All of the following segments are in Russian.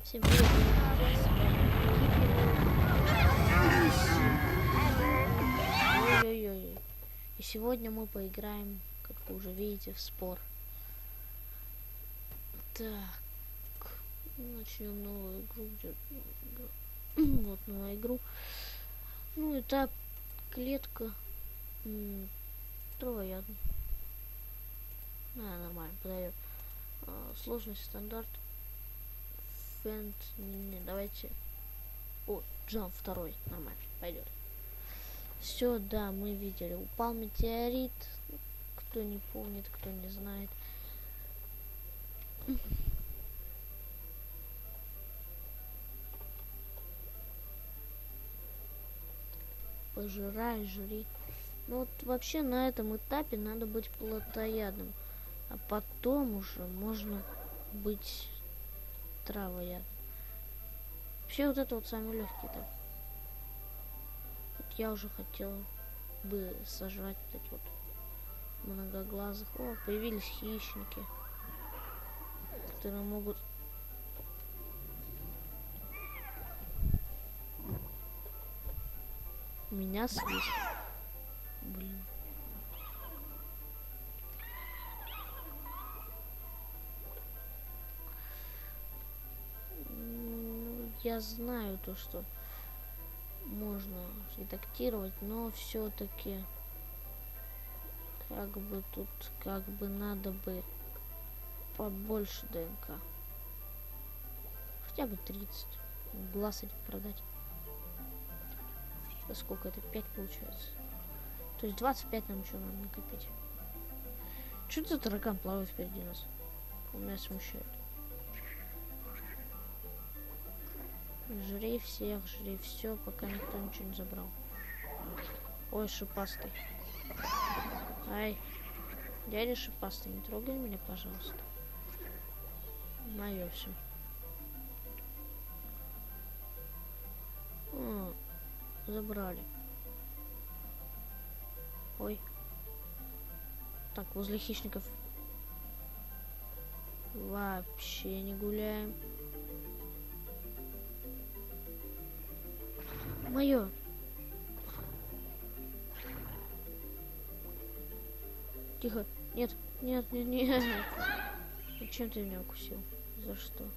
Всем привет, ой-ой-ой. И сегодня мы поиграем, как вы уже видите, в спор. Так, начнем новую игру. Вот новая игру. Ну и так, клетка. Травоядный. Нормально, подойдет. Сложность стандарт. Фэнд. Не, давайте. О, джамп второй. Нормально, пойдет. Все, да, мы видели. Упал метеорит. Кто не помнит, кто не знает. Пожирай, жри. Ну вот вообще на этом этапе надо быть плотоядным. А потом уже можно быть травоядным. Вообще вот это вот самый легкий этап. Вот я уже хотел бы сожрать вот этих вот многоглазых. О, появились хищники, которые могут меня съесть. Блин. Ну, я знаю то, что можно редактировать, но все-таки как бы тут как бы надо бы побольше ДНК. Хотя бы 30. Глаз один продать. Это сколько? Это 5 получается. То есть 25 нам еще надо накопить. Что за таракан плавает впереди нас? Он меня смущает. Жри всех, жри все, пока никто ничего не забрал. Ой, шипастый. Ай. Дядя шипастый, не трогай меня, пожалуйста. Мое все. О, забрали. Ой. Так, возле хищников вообще не гуляем. Мое. Тихо. Нет, нет, нет, нет. Зачем ты меня укусил? За что?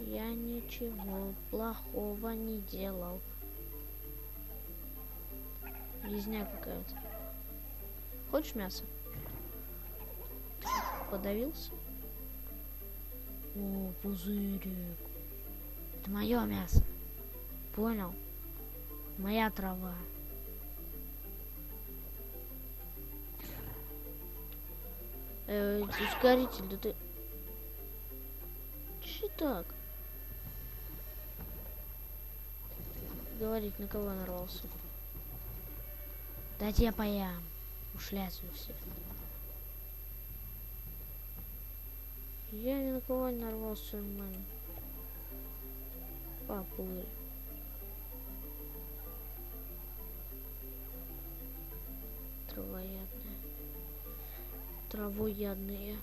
Я ничего плохого не делал. Резня какая-то. Хочешь мясо? Подавился? О, пузырик. Это мое мясо. Понял? Моя трава. Ускоритель, да ты... Че так? Говорить, на кого нарвался? Дайте я поям. Ушляцию все. Я ни на кого не нарвался, нормально. Поплыли. Травоядные. Травоядные.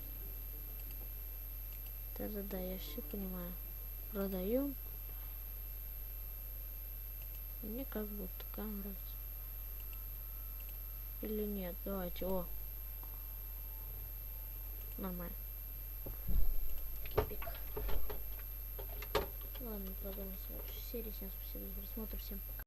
Да-да-да, я все понимаю. Продаем. Мне как будто такая нравится. Или нет? Давайте. О. Нормально. Кипик. Ладно, продолжим следующую серию. Всем спасибо за просмотр. Всем пока.